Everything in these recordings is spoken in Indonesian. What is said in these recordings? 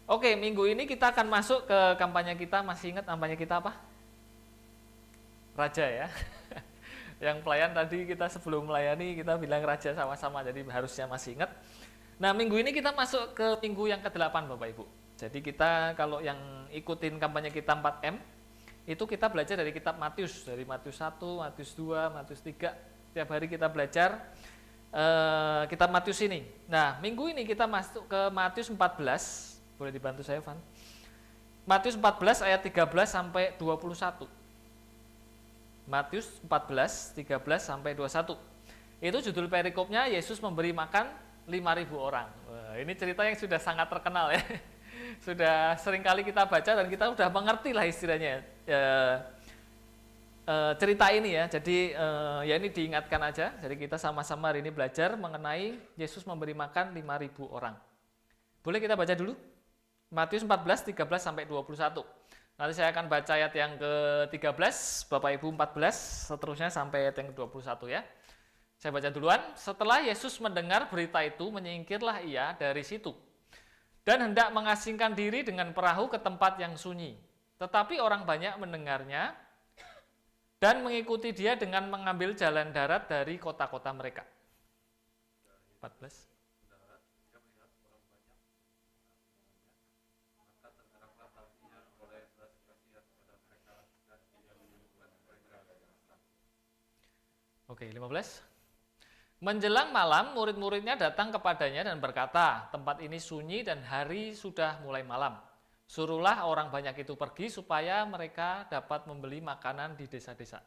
Oke, minggu ini kita akan masuk ke kampanye kita. Masih ingat kampanye kita apa? Raja ya. Yang pelayan tadi kita sebelum melayani kita bilang raja sama-sama, jadi harusnya masih ingat. Nah, minggu ini kita masuk ke minggu yang ke-8 Bapak Ibu. Jadi kita kalau yang ikutin kampanye kita 4M, itu kita belajar dari kitab Matius, dari Matius 1, Matius 2, Matius 3. Tiap hari kita belajar kitab Matius ini. Nah, minggu ini kita masuk ke Matius 14. Boleh dibantu saya, Van? Matius 14 ayat 13 sampai 21. Matius 14, 13 sampai 21. Itu judul perikopnya Yesus memberi makan 5.000 orang. Wah, ini cerita yang sudah sangat terkenal ya. Sudah sering kali kita baca dan kita sudah mengerti lah istilahnya. Cerita ini ya. Jadi ya ini diingatkan aja. Jadi kita sama-sama hari ini belajar mengenai Yesus memberi makan 5.000 orang. Boleh kita baca dulu? Matius 14, 13 sampai 21. Nanti saya akan baca ayat yang ke-13, Bapak Ibu 14, seterusnya sampai ayat yang ke-21 ya. Saya baca duluan. Setelah Yesus mendengar berita itu, menyingkirlah ia dari situ dan hendak mengasingkan diri dengan perahu ke tempat yang sunyi. Tetapi orang banyak mendengarnya dan mengikuti dia dengan mengambil jalan darat dari kota-kota mereka. 14. Oke, 15. Menjelang malam, murid-muridnya datang kepadanya dan berkata, tempat ini sunyi dan hari sudah mulai malam. Suruhlah orang banyak itu pergi supaya mereka dapat membeli makanan di desa-desa.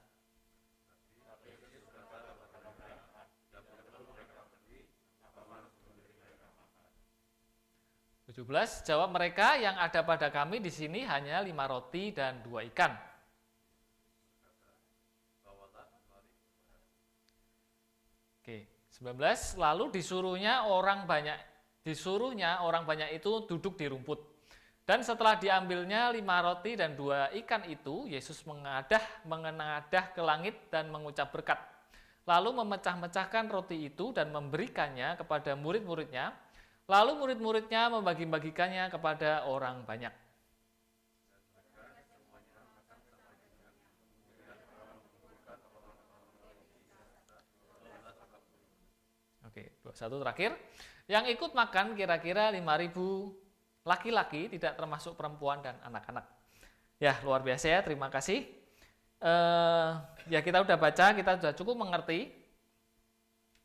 17. Jawab mereka, yang ada pada kami di sini hanya 5 roti dan 2 ikan. Oke, 19. Lalu disuruhnya orang banyak itu duduk di rumput. Dan setelah diambilnya 5 roti dan 2 ikan itu, Yesus mengenadah ke langit dan mengucap berkat. Lalu memecah-mecahkan roti itu dan memberikannya kepada murid-muridnya. Lalu murid-muridnya membagi-bagikannya kepada orang banyak. Oke, 21 terakhir. Yang ikut makan kira-kira 5.000 laki-laki, tidak termasuk perempuan dan anak-anak. Ya, luar biasa ya, terima kasih. Ya kita udah baca, kita sudah cukup mengerti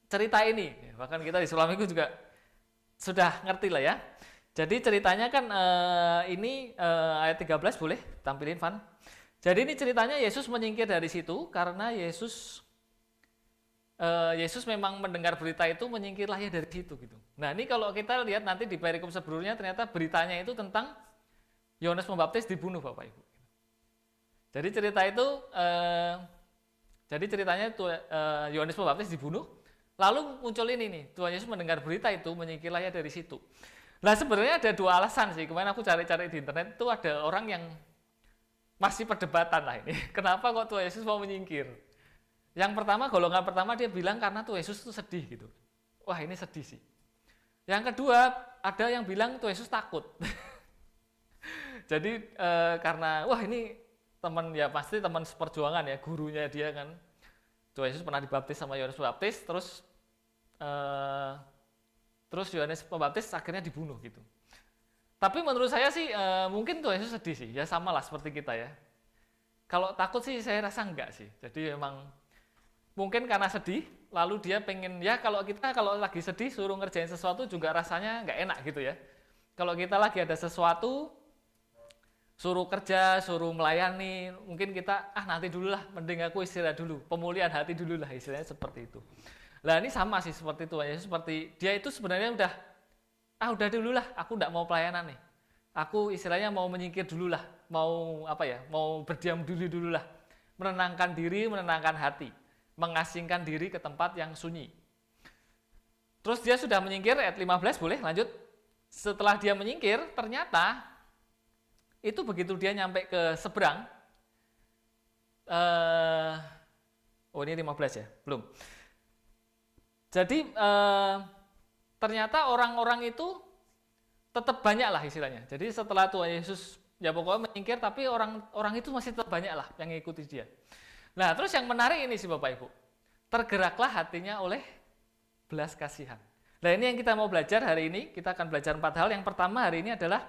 cerita ini. Bahkan kita di Sekolah Minggu juga sudah ngerti lah ya. Jadi ceritanya kan ini ayat 13 boleh tampilin Van. Jadi ini ceritanya Yesus menyingkir dari situ karena Yesus memang mendengar berita itu, menyingkirlah ya dari situ gitu. Nah, ini kalau kita lihat nanti di perikop sebelumnya ternyata beritanya itu tentang Yohanes Pembaptis dibunuh Bapak Ibu. Jadi ceritanya Yohanes Pembaptis dibunuh, lalu muncul ini nih, Tuhan Yesus mendengar berita itu, menyingkirlah ya dari situ. Nah, sebenarnya ada 2 alasan sih. Kemarin aku cari-cari di internet itu ada orang yang masih perdebatan lah ini. Kenapa kok Tuhan Yesus mau menyingkir? Yang pertama, golongan pertama dia bilang karena Tuhan Yesus itu sedih gitu. Wah, ini sedih sih. Yang kedua, ada yang bilang Tuhan Yesus takut. Jadi karena wah ini teman ya pasti teman seperjuangan ya, gurunya dia kan. Tuhan Yesus pernah dibaptis sama Yohanes Pembaptis, terus Yohanes Pembaptis akhirnya dibunuh gitu. Tapi menurut saya sih mungkin Tuhan Yesus sedih sih, ya sama lah seperti kita ya. Kalau takut sih saya rasa enggak sih. Jadi memang mungkin karena sedih, lalu dia pengen, ya kalau kita kalau lagi sedih suruh ngerjain sesuatu juga rasanya nggak enak gitu ya. Kalau kita lagi ada sesuatu, suruh kerja, suruh melayani, mungkin kita, nanti dulu lah, mending aku istirahat dulu, pemulihan hati dulu lah, istilahnya seperti itu. Nah ini sama sih seperti Tuhan Yesus, seperti dia itu sebenarnya udah dulu lah, aku nggak mau pelayanan nih. Aku istilahnya mau menyingkir dulu lah, mau berdiam dulu lah, menenangkan diri, menenangkan hati. Mengasingkan diri ke tempat yang sunyi. Terus dia sudah menyingkir, ayat 15 boleh lanjut. Setelah dia menyingkir, ternyata itu begitu dia nyampe ke seberang. Ini 15 ya? Belum. Jadi ternyata orang-orang itu tetap banyak lah istilahnya. Jadi setelah Tuhan Yesus ya pokoknya menyingkir, tapi orang itu masih tetap banyak lah yang ngikuti dia. Nah terus yang menarik ini sih Bapak Ibu, tergeraklah hatinya oleh belas kasihan. Nah ini yang kita mau belajar hari ini, kita akan belajar 4 hal. Yang pertama hari ini adalah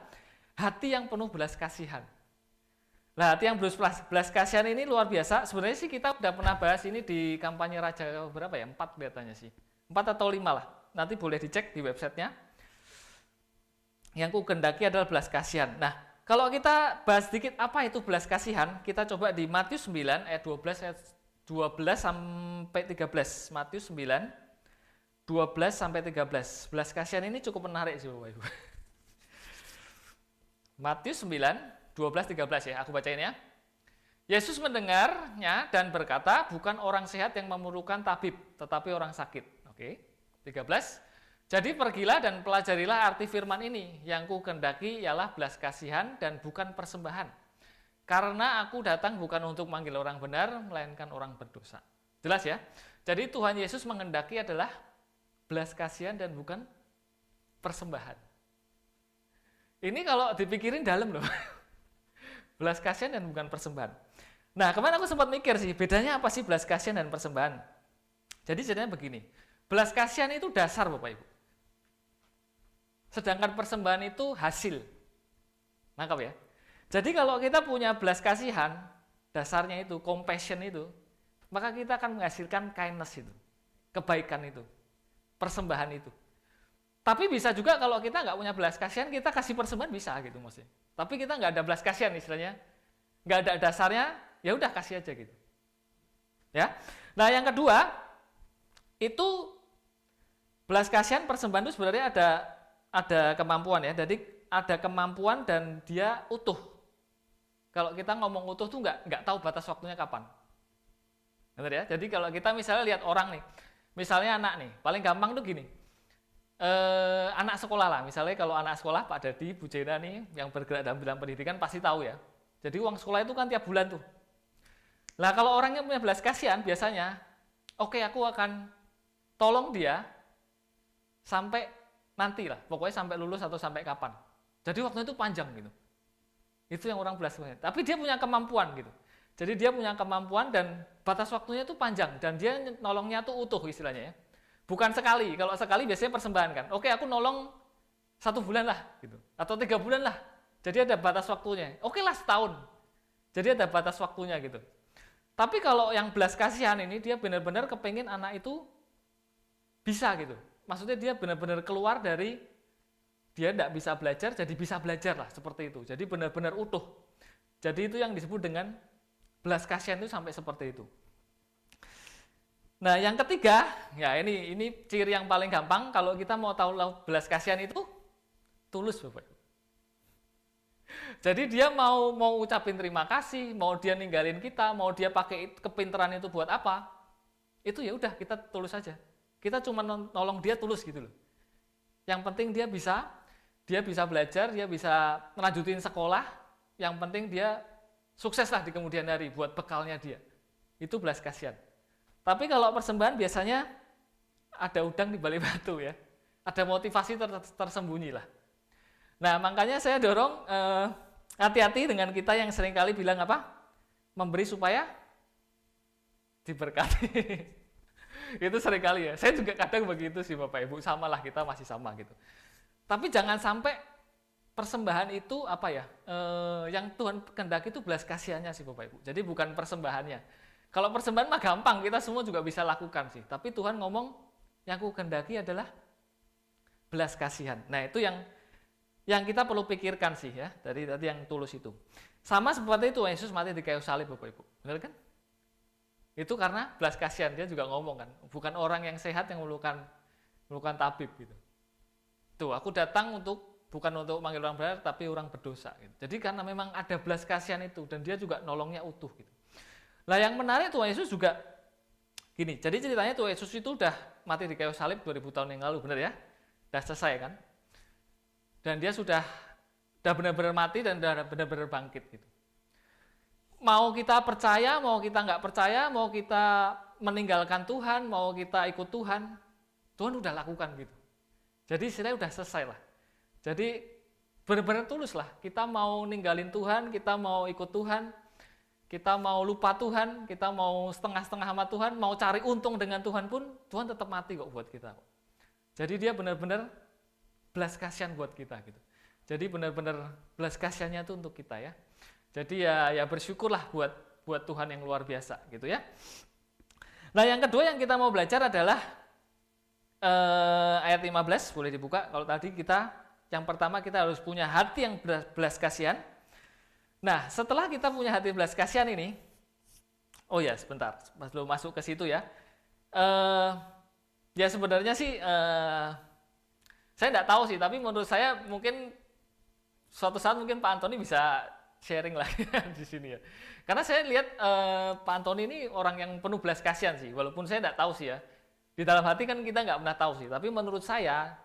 hati yang penuh belas kasihan. Nah hati yang belas kasihan ini luar biasa. Sebenarnya sih kita udah pernah bahas ini di kampanye Raja berapa ya? 4 kelihatannya sih. 4 atau 5 lah. Nanti boleh dicek di websitenya. Yang ku kehendaki adalah belas kasihan. Nah, kalau kita bahas sedikit apa itu belas kasihan, kita coba di Matius 9 ayat 12 sampai 13. Matius 9 12 sampai 13. Belas kasihan ini cukup menarik sih Bapak Ibu. Matius 9 12 13 ya, aku bacain ya. Yesus mendengarnya dan berkata, bukan orang sehat yang memerlukan tabib, tetapi orang sakit. Oke. 13. Jadi pergilah dan pelajarilah arti firman ini, yang ku kehendaki ialah belas kasihan dan bukan persembahan. Karena aku datang bukan untuk manggil orang benar, melainkan orang berdosa. Jelas ya? Jadi Tuhan Yesus menghendaki adalah belas kasihan dan bukan persembahan. Ini kalau dipikirin dalam loh. Belas kasihan dan bukan persembahan. Nah, kemarin aku sempat mikir sih, bedanya apa sih belas kasihan dan persembahan? Jadi ceritanya begini, belas kasihan itu dasar Bapak Ibu. Sedangkan persembahan itu hasil. Nangkap ya? Jadi kalau kita punya belas kasihan, dasarnya itu, compassion itu, maka kita akan menghasilkan kindness itu, kebaikan itu, persembahan itu. Tapi bisa juga kalau kita nggak punya belas kasihan, kita kasih persembahan bisa gitu maksudnya. Tapi kita nggak ada belas kasihan istilahnya, nggak ada dasarnya, ya udah kasih aja gitu. Ya. Nah yang kedua, itu belas kasihan persembahan itu sebenarnya ada kemampuan ya, jadi ada kemampuan dan dia utuh. Kalau kita ngomong utuh tuh nggak tahu batas waktunya kapan. Benar ya? Jadi kalau kita misalnya lihat orang nih, misalnya anak nih, paling gampang tuh gini, anak sekolah lah, misalnya kalau anak sekolah Pak Dadi, Bu Jena nih, yang bergerak dalam bidang pendidikan pasti tahu ya. Jadi uang sekolah itu kan tiap bulan tuh. Nah kalau orangnya punya belas kasihan biasanya, oke, aku akan tolong dia sampai nanti lah, pokoknya sampai lulus atau sampai kapan. Jadi waktu itu panjang gitu. Itu yang orang belas kasihan. Tapi dia punya kemampuan gitu. Jadi dia punya kemampuan dan batas waktunya itu panjang dan dia nolongnya tuh utuh istilahnya ya. Bukan sekali. Kalau sekali biasanya persembahan kan. Oke, aku nolong 1 bulan lah gitu. Atau 3 bulan lah. Jadi ada batas waktunya. Oke lah setahun. Jadi ada batas waktunya gitu. Tapi kalau yang belas kasihan ini dia benar-benar kepengen anak itu bisa gitu. Maksudnya dia benar-benar keluar dari dia tidak bisa belajar, jadi bisa belajar lah seperti itu. Jadi benar-benar utuh. Jadi itu yang disebut dengan belas kasihan itu sampai seperti itu. Nah yang ketiga, ya ini ciri yang paling gampang kalau kita mau tahu belas kasihan itu tulus Bapak. Jadi dia mau ucapin terima kasih, mau dia ninggalin kita, mau dia pakai kepintaran itu buat apa? Itu ya udah kita tulus aja. Kita cuma nolong dia tulus gitu loh. Yang penting dia bisa belajar, dia bisa melanjutin sekolah. Yang penting dia sukses lah di kemudian hari buat bekalnya dia. Itu belas kasihan. Tapi kalau persembahan biasanya ada udang di balik batu ya. Ada motivasi tersembunyi lah. Nah makanya saya dorong hati-hati dengan kita yang seringkali bilang apa? Memberi supaya diberkati. Itu seringkali ya. Saya juga kadang begitu sih Bapak Ibu, samalah kita masih sama gitu. Tapi jangan sampai persembahan itu apa ya? Yang Tuhan kehendaki itu belas kasihannya sih Bapak Ibu. Jadi bukan persembahannya. Kalau persembahan mah gampang, kita semua juga bisa lakukan sih. Tapi Tuhan ngomong yang ku kehendaki adalah belas kasihan. Nah, itu yang kita perlu pikirkan sih ya, dari tadi yang tulus itu. Sama seperti itu Yesus mati di kayu salib Bapak Ibu. Benar kan? Itu karena belas kasihan, dia juga ngomong kan, bukan orang yang sehat yang memerlukan tabib gitu. Tuh, aku datang bukan untuk manggil orang benar, tapi orang berdosa gitu. Jadi karena memang ada belas kasihan itu, dan dia juga nolongnya utuh gitu. Nah yang menarik Tuhan Yesus juga gini, jadi ceritanya Tuhan Yesus itu udah mati di kayu salib 2000 tahun yang lalu, benar ya? Udah selesai kan? Dan dia sudah benar-benar mati dan udah benar-benar bangkit gitu. Mau kita percaya, mau kita nggak percaya, mau kita meninggalkan Tuhan, mau kita ikut Tuhan udah lakukan gitu. Jadi istilahnya udah selesai lah. Jadi benar-benar tulus lah. Kita mau ninggalin Tuhan, kita mau ikut Tuhan, kita mau lupa Tuhan, kita mau setengah-setengah sama Tuhan, mau cari untung dengan Tuhan pun, Tuhan tetap mati kok buat kita. Jadi dia benar-benar belas kasihan buat kita gitu. Jadi benar-benar belas kasihannya itu untuk kita ya. Jadi ya bersyukurlah buat Tuhan yang luar biasa gitu ya. Nah yang kedua yang kita mau belajar adalah ayat 15, boleh dibuka. Kalau tadi yang pertama kita harus punya hati yang belas kasihan. Nah setelah kita punya hati belas kasihan ini, oh ya sebentar, belum masuk ke situ ya. Ya sebenarnya sih saya tidak tahu sih, tapi menurut saya mungkin suatu saat mungkin Pak Antoni bisa sharing lagi di sini ya. Karena saya lihat Pak Antoni ini orang yang penuh belas kasihan sih, walaupun saya tidak tahu sih ya. Di dalam hati kan kita nggak pernah tahu sih, tapi menurut saya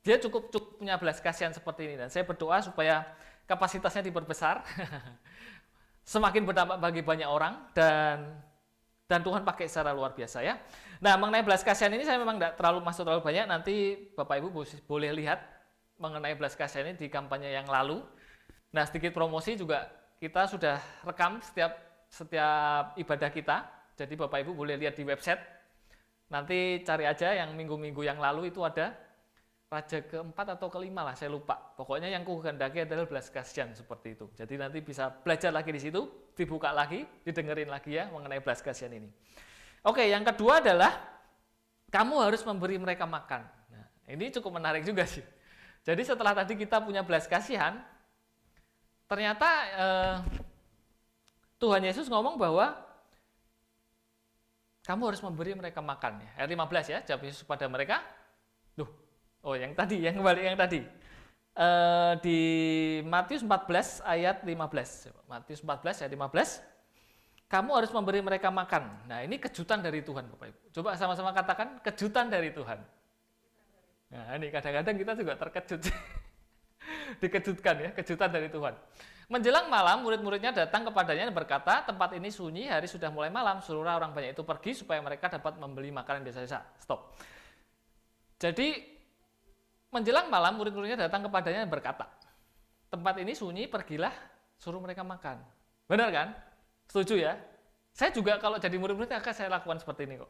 dia cukup punya belas kasihan seperti ini, dan saya berdoa supaya kapasitasnya diperbesar, semakin berdampak bagi banyak orang, dan Tuhan pakai secara luar biasa ya. Nah mengenai belas kasihan ini saya memang tidak terlalu masuk terlalu banyak, nanti Bapak Ibu boleh lihat mengenai belas kasihan ini di kampanye yang lalu. Nah sedikit promosi juga, kita sudah rekam setiap ibadah kita, jadi Bapak Ibu boleh lihat di website, nanti cari aja yang minggu-minggu yang lalu itu ada raja keempat atau kelima lah, saya lupa. Pokoknya yang kuhendaki adalah belas kasihan seperti itu. Jadi nanti bisa belajar lagi di situ, dibuka lagi, didengerin lagi ya mengenai belas kasihan ini. Oke, yang kedua adalah kamu harus memberi mereka makan. Nah, ini cukup menarik juga sih. Jadi setelah tadi kita punya belas kasihan, ternyata Tuhan Yesus ngomong bahwa kamu harus memberi mereka makan. Ayat 15 ya, jawab Yesus kepada mereka. Yang kembali yang tadi. Di Matius 14 ayat 15. Matius 14 ayat 15. Kamu harus memberi mereka makan. Nah ini kejutan dari Tuhan Bapak Ibu. Coba sama-sama katakan, kejutan dari Tuhan. Nah ini kadang-kadang kita juga terkejut. Dikejutkan ya, kejutan dari Tuhan. Menjelang malam, murid-muridnya datang kepadanya dan berkata, tempat ini sunyi, hari sudah mulai malam, suruhlah orang banyak itu pergi supaya mereka dapat membeli makanan di desa-desa. Stop. Jadi, menjelang malam, murid-muridnya datang kepadanya dan berkata, tempat ini sunyi, pergilah, suruh mereka makan. Benar kan? Setuju ya? Saya juga kalau jadi murid-murid akan saya lakukan seperti ini kok.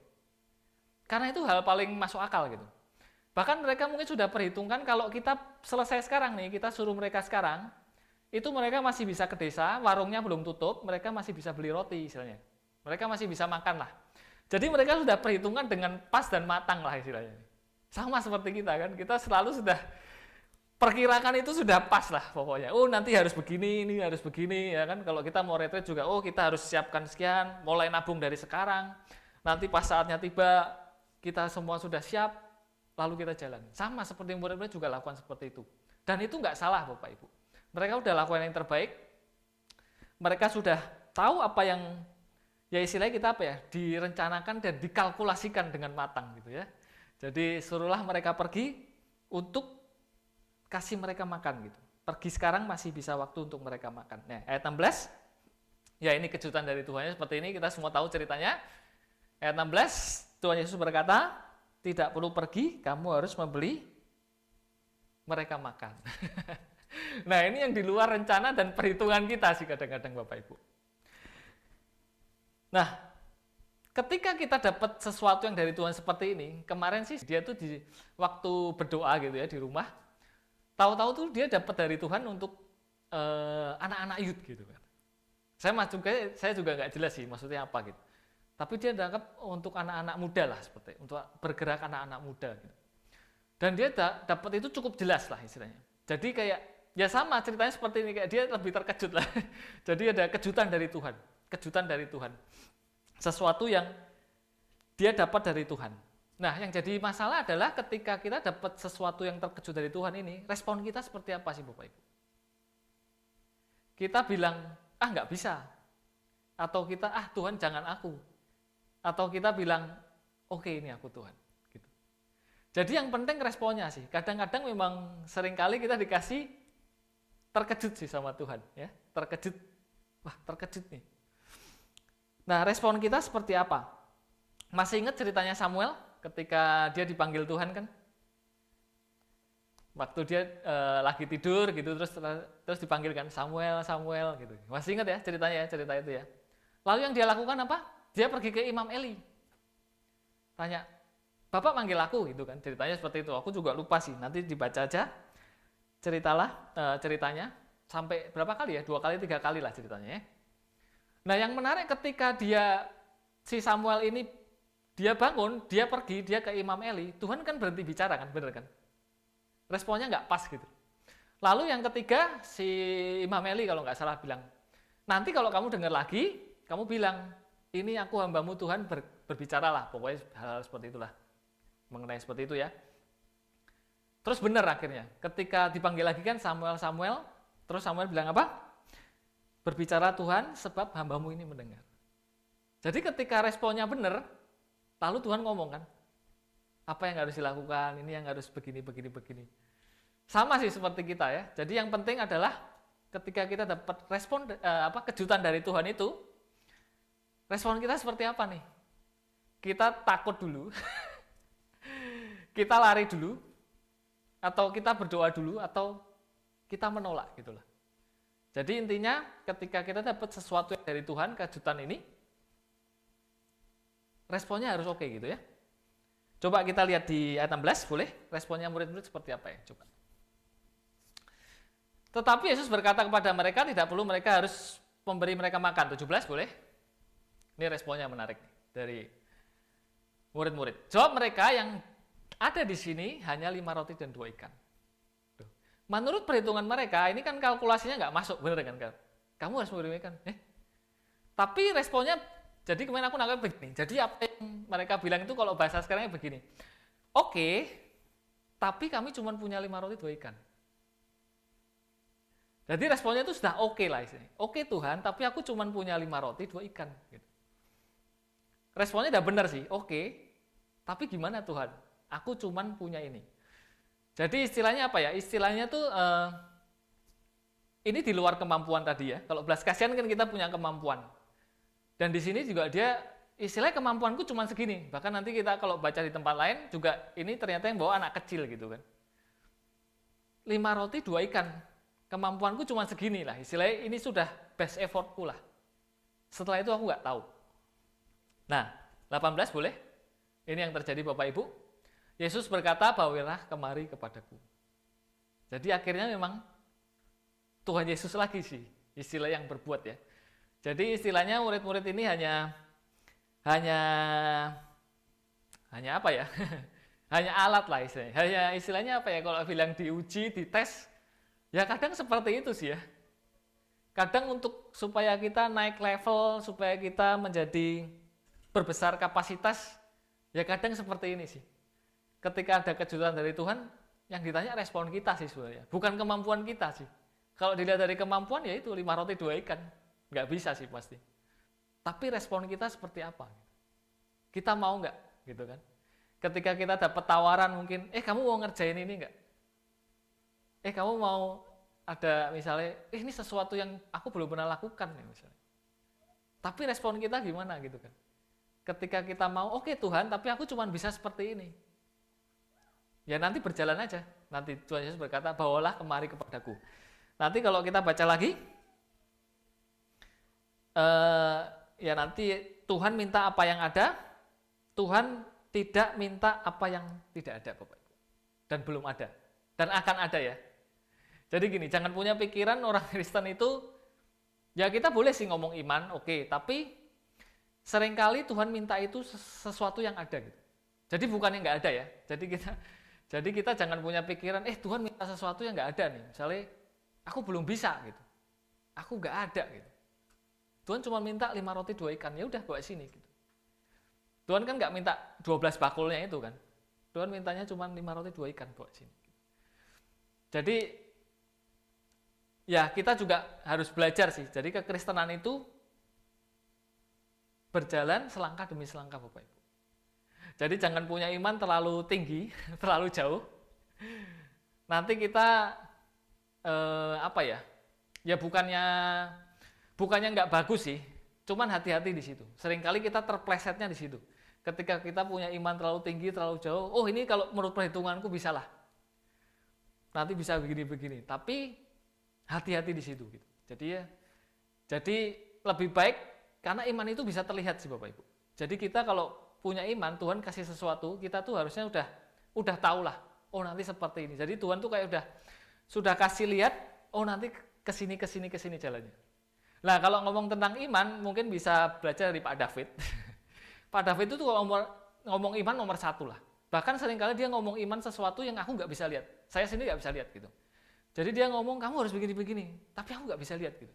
Karena itu hal paling masuk akal gitu. Bahkan mereka mungkin sudah perhitungkan kalau kita selesai sekarang nih, kita suruh mereka sekarang, itu mereka masih bisa ke desa, warungnya belum tutup, mereka masih bisa beli roti istilahnya. Mereka masih bisa makan lah. Jadi mereka sudah perhitungkan dengan pas dan matang lah istilahnya. Sama seperti kita kan, kita selalu sudah perkirakan itu sudah pas lah pokoknya. Oh nanti harus begini, ini harus begini ya kan. Kalau kita mau retreat juga, oh kita harus siapkan sekian, mulai nabung dari sekarang. Nanti pas saatnya tiba, kita semua sudah siap, lalu kita jalan. Sama seperti murid-murid juga lakukan seperti itu. Dan itu nggak salah Bapak Ibu. Mereka sudah lakukan yang terbaik. Mereka sudah tahu apa yang, ya istilahnya kita direncanakan dan dikalkulasikan dengan matang gitu ya. Jadi suruhlah mereka pergi untuk kasih mereka makan gitu. Pergi sekarang masih bisa waktu untuk mereka makan. Nah, ayat 16. Ya ini kejutan dari Tuhan seperti ini, kita semua tahu ceritanya. Ayat 16, Tuhan Yesus berkata, tidak perlu pergi, kamu harus membeli mereka makan. Nah ini yang di luar rencana dan perhitungan kita sih kadang-kadang Bapak Ibu. Nah ketika kita dapat sesuatu yang dari Tuhan seperti ini, kemarin sih dia tuh di waktu berdoa gitu ya di rumah, tahu-tahu tuh dia dapat dari Tuhan untuk anak-anak youth gitu kan. Saya juga nggak jelas sih maksudnya apa gitu. Tapi dia dapat untuk anak-anak muda lah seperti untuk bergerak anak-anak muda gitu. Dan dia dapat itu cukup jelas lah istilahnya. Jadi kayak ya sama ceritanya seperti ini, kayak dia lebih terkejut lah. Jadi ada kejutan dari Tuhan, kejutan dari Tuhan. Sesuatu yang dia dapat dari Tuhan. Nah, yang jadi masalah adalah ketika kita dapat sesuatu yang terkejut dari Tuhan ini, respon kita seperti apa sih Bapak Ibu? Kita bilang, nggak bisa. Atau kita, Tuhan jangan aku. Atau kita bilang, oke ini aku Tuhan. Gitu. Jadi yang penting responnya sih. Kadang-kadang memang seringkali kita dikasih terkejut sih sama Tuhan, ya terkejut, terkejut nih. Nah respon kita seperti apa? Masih ingat ceritanya Samuel ketika dia dipanggil Tuhan kan? Waktu dia lagi tidur gitu, terus dipanggilkan Samuel, Samuel gitu. Masih ingat ya ceritanya ya, cerita itu ya. Lalu yang dia lakukan apa? Dia pergi ke Imam Eli. Tanya, Bapak manggil aku gitu kan. Ceritanya seperti itu. Aku juga lupa sih. Nanti dibaca aja ceritanya. Sampai berapa kali ya? 2 kali, 3 kali lah ceritanya ya. Nah, yang menarik ketika si Samuel ini dia bangun, dia pergi, dia ke Imam Eli, Tuhan kan berhenti bicara kan, bener kan? Responnya nggak pas gitu. Lalu yang ketiga, si Imam Eli kalau nggak salah bilang, nanti kalau kamu dengar lagi, kamu bilang, ini aku hambamu Tuhan berbicara lah, pokoknya hal seperti itulah, mengenai seperti itu ya. Terus benar akhirnya, ketika dipanggil lagi kan Samuel, terus Samuel bilang apa? Berbicara Tuhan sebab hambamu ini mendengar. Jadi ketika responnya benar, lalu Tuhan ngomong kan, apa yang harus dilakukan, ini yang harus begini. Sama sih seperti kita ya. Jadi yang penting adalah ketika kita dapat respon kejutan dari Tuhan itu, respon kita seperti apa nih? Kita takut dulu, kita lari dulu, atau kita berdoa dulu, atau kita menolak gitulah. Jadi intinya ketika kita dapat sesuatu dari Tuhan, kejutan ini, responnya harus oke gitu ya. Coba kita lihat di ayat 16, boleh? Responnya murid-murid seperti apa ya? Coba. Tetapi Yesus berkata kepada mereka, tidak perlu mereka harus memberi mereka makan. 17 boleh? Ini responnya menarik dari murid-murid. Jawab mereka, yang ada di sini hanya 5 roti dan 2 ikan. Menurut perhitungan mereka, ini kan kalkulasinya nggak masuk, bener kan? Kamu harus memberi ikan. Tapi responnya, jadi kemarin aku nangkep begini. Jadi apa yang mereka bilang itu kalau bahasa sekarangnya begini. Oke, tapi kami cuma punya 5 roti 2 ikan. Jadi responnya itu sudah oke lah istilahnya. Oke Tuhan, tapi aku cuma punya 5 roti 2 ikan. Gitu. Responnya udah benar sih, oke. Tapi gimana Tuhan? Aku cuma punya ini. Jadi istilahnya apa ya? Istilahnya tuh ini di luar kemampuan tadi ya. Kalau belas kasihan kan kita punya kemampuan. Dan di sini juga dia istilahnya kemampuanku cuma segini. Bahkan nanti kita kalau baca di tempat lain juga ini ternyata yang bawa anak kecil gitu kan. 5 roti 2 ikan. Kemampuanku cuma segini lah. Istilahnya ini sudah best effortku lah. Setelah itu aku nggak tahu. Nah, 18 boleh? Ini yang terjadi Bapak Ibu. Yesus berkata, bawalah kemari kepadaku. Jadi akhirnya memang Tuhan Yesus lagi sih istilah yang berbuat ya. Jadi istilahnya murid-murid ini hanya apa ya? Hanya alat lah istilahnya. Hanya istilahnya apa ya? Kalau bilang diuji, dites, ya kadang seperti itu sih ya. Kadang untuk supaya kita naik level, supaya kita menjadi berbesar kapasitas, ya kadang seperti ini sih. Ketika ada kejutan dari Tuhan, yang ditanya respon kita sih sebenarnya, bukan kemampuan kita sih. Kalau dilihat dari kemampuan ya itu 5 roti 2 ikan, nggak bisa sih pasti. Tapi respon kita seperti apa? Kita mau nggak, gitu kan? Ketika kita dapat tawaran mungkin, kamu mau ngerjain ini nggak? Kamu mau ada misalnya, ini sesuatu yang aku belum pernah lakukan nih misalnya. Tapi respon kita gimana gitu kan? Ketika kita mau, oke Tuhan, tapi aku cuma bisa seperti ini. Ya nanti berjalan aja. Nanti Tuhan Yesus berkata, bawalah kemari kepadaku. Nanti kalau kita baca lagi, ya nanti Tuhan minta apa yang ada, Tuhan tidak minta apa yang tidak ada Bapak Ibu. Dan belum ada. Dan akan ada ya. Jadi gini, jangan punya pikiran orang Kristen itu, ya kita boleh sih ngomong iman, oke, tapi seringkali Tuhan minta itu sesuatu yang ada gitu. Jadi bukan yang nggak ada ya. Jadi kita jangan punya pikiran, Tuhan minta sesuatu yang nggak ada nih. Misalnya, aku belum bisa gitu. Aku nggak ada gitu. Tuhan cuma minta 5 roti 2 ikan, ya udah bawa sini gitu. Tuhan kan nggak minta 12 bakulnya itu kan. Tuhan mintanya cuma 5 roti 2 ikan bawa sini. Jadi ya kita juga harus belajar sih. Jadi kekristenan itu berjalan selangkah demi selangkah Bapak Ibu. Jadi jangan punya iman terlalu tinggi, terlalu jauh. Nanti kita Ya bukannya nggak bagus sih, cuman hati-hati di situ. Seringkali kita terplesetnya di situ. Ketika kita punya iman terlalu tinggi, terlalu jauh, ini kalau menurut perhitunganku bisa lah. nanti bisa begini-begini. Tapi hati-hati di situ gitu. Jadi lebih baik karena iman itu bisa terlihat sih Bapak Ibu. Jadi kita kalau punya iman, Tuhan kasih sesuatu, kita tuh harusnya udah tahu lah. Oh nanti seperti ini. Jadi Tuhan tuh kayak sudah kasih lihat, oh nanti kesini jalannya. Nah kalau ngomong tentang iman, mungkin bisa belajar dari Pak David. Pak David itu tuh ngomong iman nomor 1 lah. Bahkan seringkali dia ngomong iman sesuatu yang aku nggak bisa lihat. Saya sendiri nggak bisa lihat gitu. Jadi dia ngomong kamu harus begini, tapi aku nggak bisa lihat gitu.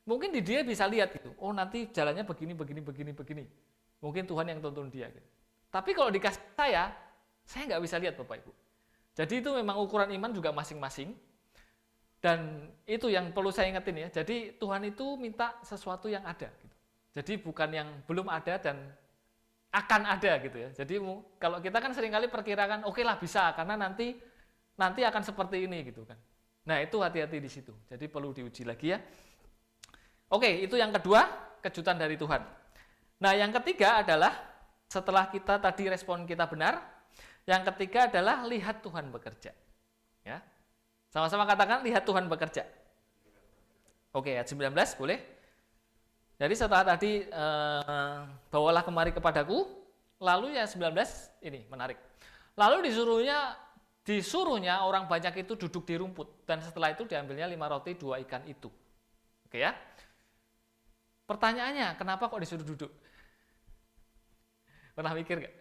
Mungkin dia bisa lihat gitu. Oh nanti jalannya begini. Mungkin Tuhan yang tuntun dia gitu. Tapi kalau dikasih saya nggak bisa lihat Bapak Ibu. Jadi itu memang ukuran iman juga masing-masing. Dan itu yang perlu saya ingetin ya. Jadi Tuhan itu minta sesuatu yang ada gitu. Jadi bukan yang belum ada dan akan ada gitu ya. Jadi kalau kita kan seringkali perkirakan oke lah bisa karena nanti akan seperti ini gitu kan. Nah, itu hati-hati di situ. Jadi perlu diuji lagi ya. Oke, itu yang kedua, kejutan dari Tuhan. Nah, yang ketiga adalah setelah kita tadi respon kita benar, yang ketiga adalah lihat Tuhan bekerja. Ya. Sama-sama katakan lihat Tuhan bekerja. Oke, ayat 19 boleh. Jadi setelah tadi bawalah kemari kepadaku, lalu ya 19 ini menarik. Lalu disuruhnya orang banyak itu duduk di rumput dan setelah itu diambilnya 5 roti 2 ikan itu. Oke ya. Pertanyaannya, kenapa kok disuruh duduk? Pernah mikir nggak?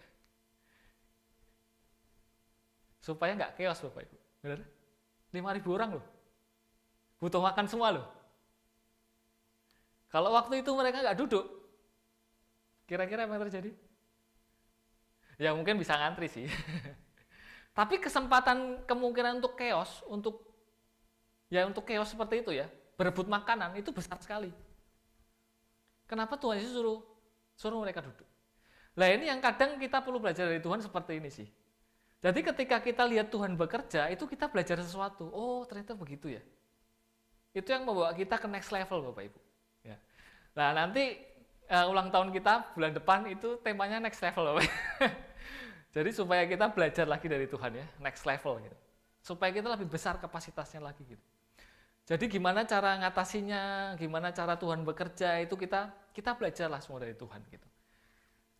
Supaya nggak chaos Bapak Ibu. Benar? 5.000 orang loh. Butuh makan semua loh. Kalau waktu itu mereka nggak duduk, kira-kira apa yang terjadi? Ya mungkin bisa ngantri sih. Tapi kemungkinan untuk chaos, untuk chaos seperti itu ya, berebut makanan itu besar sekali. Kenapa Tuhan Yesus suruh mereka duduk? Nah ini yang kadang kita perlu belajar dari Tuhan seperti ini sih. Jadi ketika kita lihat Tuhan bekerja, itu kita belajar sesuatu. Oh ternyata begitu ya. Itu yang membawa kita ke next level Bapak Ibu. Ya. Nah nanti ulang tahun kita bulan depan itu temanya next level Bapak. Jadi supaya kita belajar lagi dari Tuhan ya, next level gitu. Supaya kita lebih besar kapasitasnya lagi gitu. Jadi gimana cara ngatasinya, gimana cara Tuhan bekerja itu kita belajarlah semua dari Tuhan gitu.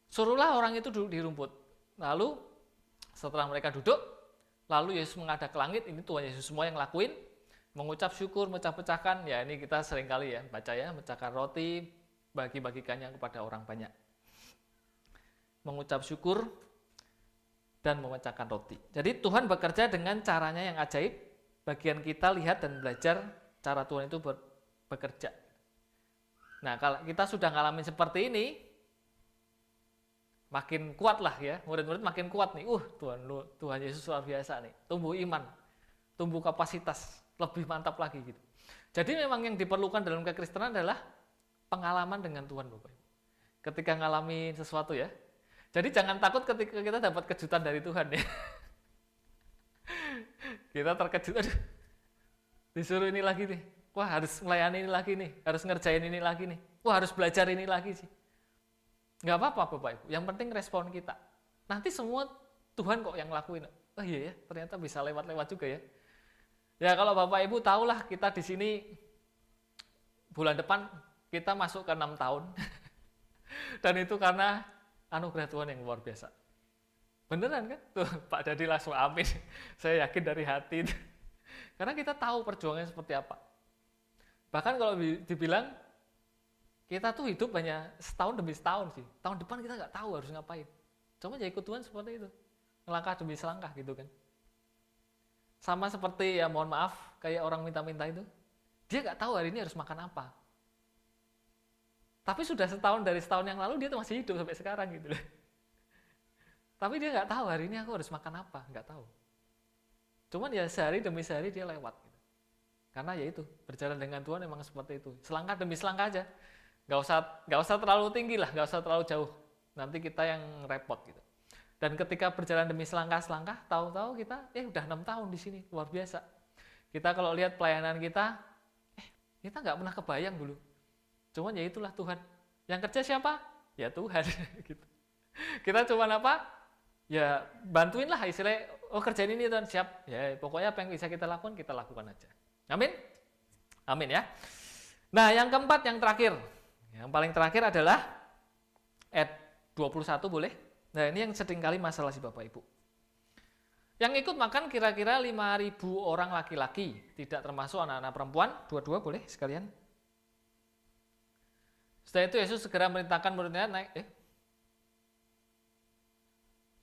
Suruhlah orang itu duduk di rumput. Lalu setelah mereka duduk, lalu Yesus menghadap ke langit, ini Tuhan Yesus semua yang lakuin, mengucap syukur, mecah-pecahkan, ya ini kita seringkali ya baca ya, mecahkan roti, bagi-bagikannya kepada orang banyak. Mengucap syukur dan memecahkan roti. Jadi Tuhan bekerja dengan caranya yang ajaib, bagian kita lihat dan belajar cara Tuhan itu bekerja. Nah kalau kita sudah ngalamin seperti ini, makin kuat lah ya, murid-murid makin kuat nih. Tuhan Yesus luar biasa nih. Tumbuh iman, tumbuh kapasitas, lebih mantap lagi gitu. Jadi memang yang diperlukan dalam kekristenan adalah pengalaman dengan Tuhan Bapak Ibu. Ketika ngalamin sesuatu ya. Jadi jangan takut ketika kita dapat kejutan dari Tuhan ya. Kita terkejut, aduh, disuruh ini lagi nih. Wah harus melayani ini lagi nih, harus ngerjain ini lagi nih. Wah harus belajar ini lagi sih. Nggak apa-apa Bapak Ibu, yang penting respon kita. Nanti semua Tuhan kok yang lakuin. Oh iya ya, ternyata bisa lewat-lewat juga ya. Ya kalau Bapak Ibu tahulah kita di sini bulan depan kita masuk ke 6 tahun. Dan itu karena anugerah Tuhan yang luar biasa. Beneran kan? Tuh Pak Dadi langsung amin. Saya yakin dari hati. Karena kita tahu perjuangannya seperti apa. Bahkan kalau dibilang kita tuh hidup hanya setahun demi setahun sih. Tahun depan kita nggak tahu harus ngapain. Cuma ya ikut Tuhan seperti itu. Melangkah demi selangkah gitu kan. Sama seperti ya mohon maaf kayak orang minta-minta itu. Dia nggak tahu hari ini harus makan apa. Tapi sudah dari setahun yang lalu dia tuh masih hidup sampai sekarang gitu loh. Tapi dia nggak tahu hari ini aku harus makan apa, nggak tahu. Cuman ya sehari demi sehari dia lewat. Gitu. Karena ya itu berjalan dengan Tuhan memang seperti itu. Selangkah demi selangkah aja. Nggak usah terlalu tinggi lah, nggak usah terlalu jauh. Nanti kita yang repot gitu. Dan ketika berjalan demi selangkah-selangkah, tahu-tahu kita udah 6 tahun di sini, luar biasa. Kita kalau lihat pelayanan kita nggak pernah kebayang dulu. Cuman ya itulah Tuhan. Yang kerja siapa? Ya Tuhan. Gitu. Kita cuman apa? Ya bantuin lah istilahnya oh kerjain ini Tuhan, siap. Ya pokoknya apa yang bisa kita lakukan aja. Amin. Amin ya. Nah, yang keempat, yang terakhir. Yang paling terakhir adalah ayat 21 boleh. Nah, ini yang seringkali masalah sih Bapak Ibu. Yang ikut makan kira-kira 5.000 orang laki-laki, tidak termasuk anak-anak perempuan. Dua-dua boleh sekalian. Setelah itu Yesus segera merintahkan murid-muridnya naik.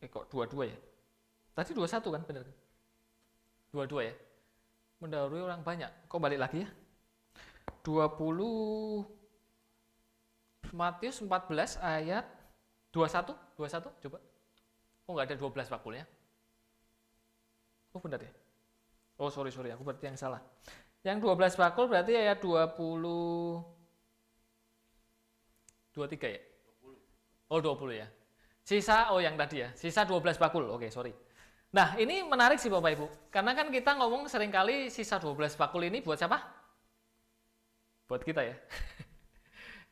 Kok dua-dua ya? Tadi 21 kan, benar kan? Dua-dua ya? Mendahului orang banyak. Kok balik lagi ya? 20 Matius 14 ayat 21 coba. Oh enggak ada 12 bakulnya. Oh benar ya? Oh sorry aku berarti yang salah. Yang 12 bakul berarti ayat 23 ya? 20. Oh 20 ya. Sisa yang tadi ya. Sisa 12 bakul. Oke, sorry. Nah, ini menarik sih Bapak Ibu. Karena kan kita ngomong seringkali sisa 12 bakul ini buat siapa? Buat kita ya.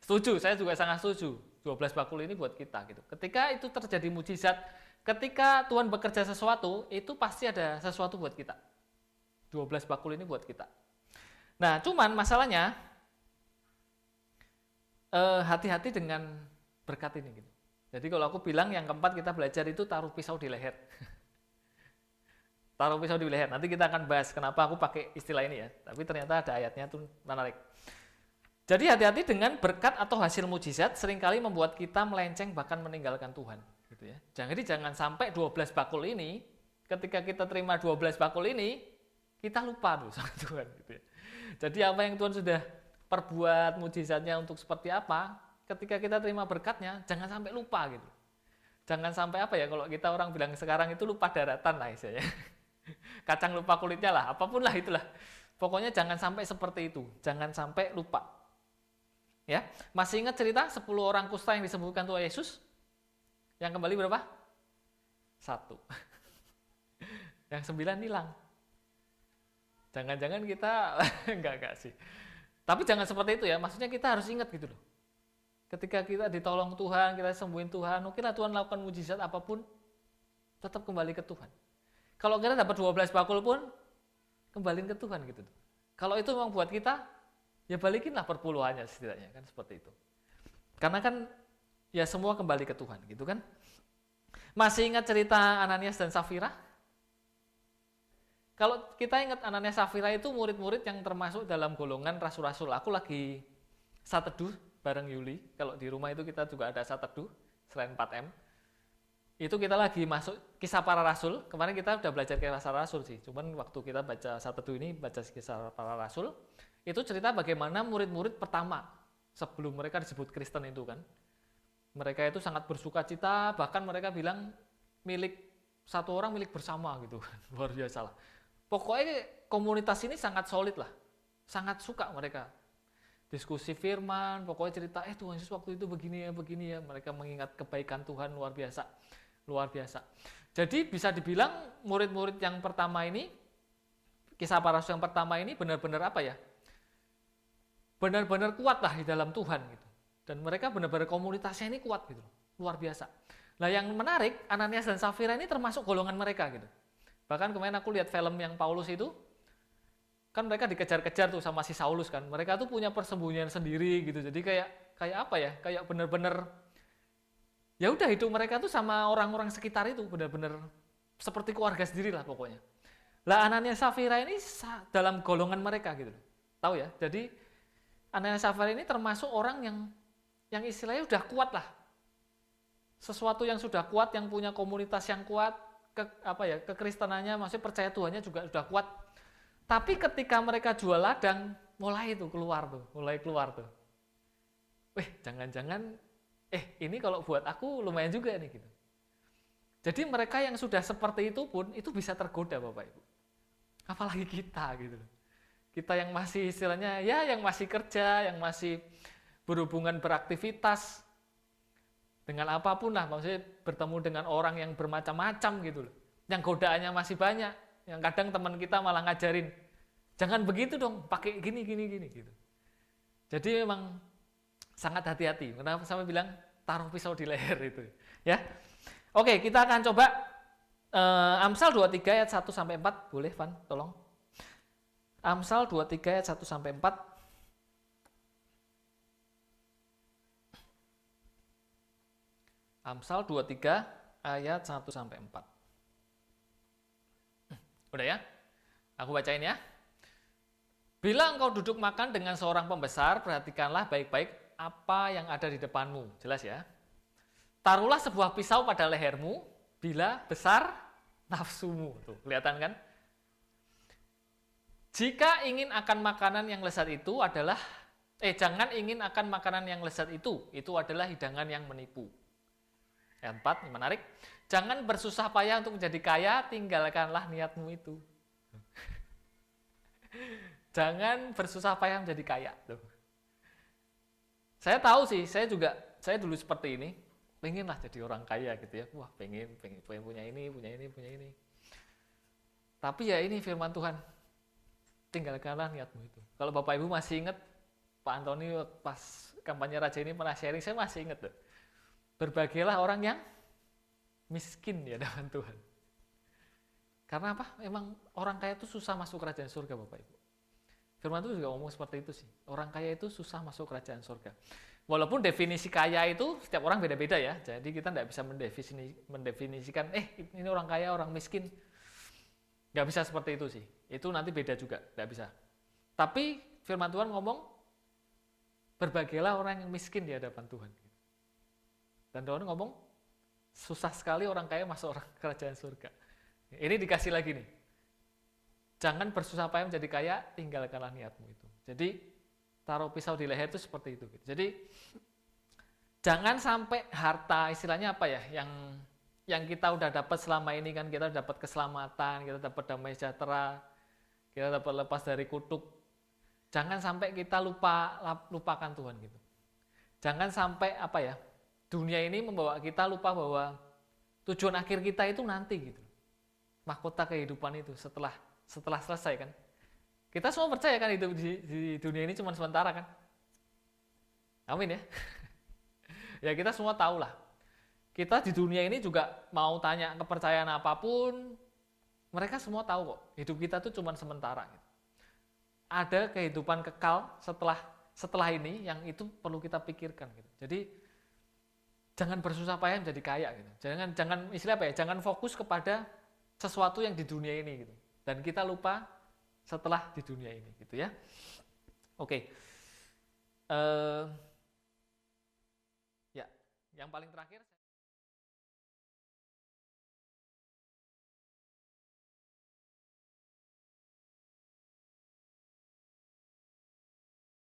Setuju, saya juga sangat setuju. 12 bakul ini buat kita gitu. Ketika itu terjadi mujizat, ketika Tuhan bekerja sesuatu, itu pasti ada sesuatu buat kita. 12 bakul ini buat kita. Nah, cuman masalahnya hati-hati dengan berkat ini gitu. Jadi kalau aku bilang yang keempat kita belajar itu taruh pisau di leher. Taruh pisau di leher. Nanti kita akan bahas kenapa aku pakai istilah ini ya. Tapi ternyata ada ayatnya tuh menarik. Jadi hati-hati dengan berkat atau hasil mujizat seringkali membuat kita melenceng bahkan meninggalkan Tuhan. Gitu ya. Jadi jangan sampai 12 bakul ini, ketika kita terima 12 bakul ini, kita lupa tuh sama Tuhan. Gitu ya. Jadi apa yang Tuhan sudah perbuat mujizatnya untuk seperti apa, ketika kita terima berkatnya, jangan sampai lupa gitu. Jangan sampai apa ya, kalau kita orang bilang sekarang itu lupa daratan lah istilahnya. Kacang lupa kulitnya lah, apapun lah itulah. Pokoknya jangan sampai seperti itu, jangan sampai lupa. Ya, masih ingat cerita 10 orang kusta yang disembuhkan Tuhan Yesus? Yang kembali berapa? 1. Yang 9 hilang. Jangan-jangan kita enggak sih. Tapi jangan seperti itu ya, maksudnya kita harus ingat gitu loh. Ketika kita ditolong Tuhan, kita sembuhin Tuhan, mungkin Tuhan lakukan mujizat apapun, tetap kembali ke Tuhan. Kalau kita dapat 12 bakul pun, kembaliin ke Tuhan gitu. Kalau itu memang buat kita, ya balikinlah perpuluhannya setidaknya, kan seperti itu. Karena kan, ya semua kembali ke Tuhan gitu kan. Masih ingat cerita Ananias dan Safira? Kalau kita ingat Ananias Safira itu murid-murid yang termasuk dalam golongan rasul-rasul. Aku lagi saat teduh bareng Yuli. Kalau di rumah itu kita juga ada saat teduh selain 4M. Itu kita lagi masuk kisah para rasul. Kemarin kita udah belajar kisah para rasul sih. Cuman waktu kita baca saat teduh ini baca kisah para rasul, itu cerita bagaimana murid-murid pertama sebelum mereka disebut Kristen itu kan. Mereka itu sangat bersuka cita, bahkan mereka bilang milik satu orang milik bersama gitu. Luar biasa lah. Pokoknya komunitas ini sangat solid lah, sangat suka mereka. Diskusi firman, pokoknya cerita, Tuhan Yesus waktu itu begini ya. Mereka mengingat kebaikan Tuhan luar biasa. Jadi bisa dibilang murid-murid yang pertama ini, kisah para rasul yang pertama ini benar-benar apa ya? Benar-benar kuat lah di dalam Tuhan gitu. Dan mereka benar-benar komunitasnya ini kuat gitu, luar biasa. Nah yang menarik, Ananias dan Safira ini termasuk golongan mereka gitu. Bahkan kemarin aku lihat film yang Paulus itu, kan mereka dikejar-kejar tuh sama si Saulus kan. Mereka tuh punya persembunyian sendiri gitu. Jadi kayak apa ya? Kayak benar-benar ya udah hidup mereka tuh sama orang-orang sekitar itu benar-benar seperti keluarga sendiri lah pokoknya. Lah Ananias Safira ini dalam golongan mereka gitu. Tahu ya? Jadi Ananias Safira ini termasuk orang yang istilahnya udah kuat lah. Sesuatu yang sudah kuat, yang punya komunitas yang kuat, kekristenannya, maksudnya percaya Tuhannya juga sudah kuat. Tapi ketika mereka jual ladang, mulai keluar tuh. Jangan-jangan ini kalau buat aku lumayan juga nih gitu. Jadi mereka yang sudah seperti itu pun itu bisa tergoda Bapak Ibu. Apalagi kita gitu loh. Kita yang masih istilahnya ya yang masih kerja, yang masih berhubungan beraktivitas dengan apapun lah, maksudnya bertemu dengan orang yang bermacam-macam gitu loh. Yang godaannya masih banyak, yang kadang teman kita malah ngajarin, jangan begitu dong, pakai gini gitu. Jadi memang sangat hati-hati. Kenapa sampai bilang taruh pisau di leher itu, ya. Oke, kita akan coba Amsal 23 ayat 1 sampai 4, boleh Van, tolong. Amsal 23 ayat 1 sampai 4. Amsal 23 ayat 1 sampai 4. Udah ya? Aku bacain ya. Bila engkau duduk makan dengan seorang pembesar, perhatikanlah baik-baik apa yang ada di depanmu. Jelas ya? Taruhlah sebuah pisau pada lehermu bila besar nafsumu. Tuh, kelihatan kan? Jika ingin akan makanan yang lezat itu adalah jangan ingin akan makanan yang lezat itu adalah hidangan yang menipu. Yang 4, ini menarik. Jangan bersusah payah untuk menjadi kaya, tinggalkanlah niatmu itu. Jangan bersusah payah menjadi kaya. Tuh. Saya tahu sih, saya dulu seperti ini. Pengenlah jadi orang kaya gitu ya. Wah, pengen punya ini. Tapi ya ini firman Tuhan. Tinggalkanlah niatmu itu. Kalau Bapak Ibu masih ingat, Pak Antoni pas kampanye Raja ini pernah sharing, saya masih ingat tuh. Berbahagialah orang yang miskin di hadapan Tuhan. Karena apa? Memang orang kaya itu susah masuk kerajaan surga, Bapak Ibu. Firman Tuhan juga ngomong seperti itu sih. Orang kaya itu susah masuk kerajaan surga. Walaupun definisi kaya itu setiap orang beda-beda ya. Jadi kita tidak bisa mendefinisikan, ini orang kaya, orang miskin. Nggak bisa seperti itu sih. Itu nanti beda juga, nggak bisa. Tapi firman Tuhan ngomong, berbahagialah orang yang miskin di hadapan Tuhan. Dan Tuhan ngomong, susah sekali orang kaya masuk kerajaan surga. Ini dikasih lagi nih. Jangan bersusah payah menjadi kaya, tinggalkanlah niatmu itu. Jadi taruh pisau di leher itu seperti itu. Jadi jangan sampai harta, istilahnya apa ya, yang kita udah dapat selama ini kan, kita dapat keselamatan, kita dapat damai sejahtera, kita dapat lepas dari kutuk. Jangan sampai kita lupakan Tuhan gitu. Jangan sampai apa ya, dunia ini membawa kita lupa bahwa tujuan akhir kita itu nanti gitu. Mahkota kehidupan itu setelah selesai kan. Kita semua percaya kan hidup di dunia ini cuma sementara kan. Amin ya. Ya kita semua tahu lah. Kita di dunia ini juga mau tanya kepercayaan apapun, mereka semua tahu kok, hidup kita tuh cuma sementara. Gitu. Ada kehidupan kekal setelah ini yang itu perlu kita pikirkan. Gitu. Jadi jangan bersusah payah menjadi kaya. Gitu. Jangan istilah apa ya? Jangan fokus kepada sesuatu yang di dunia ini. Gitu. Dan kita lupa setelah di dunia ini, gitu ya. Oke. Ya, yang paling terakhir.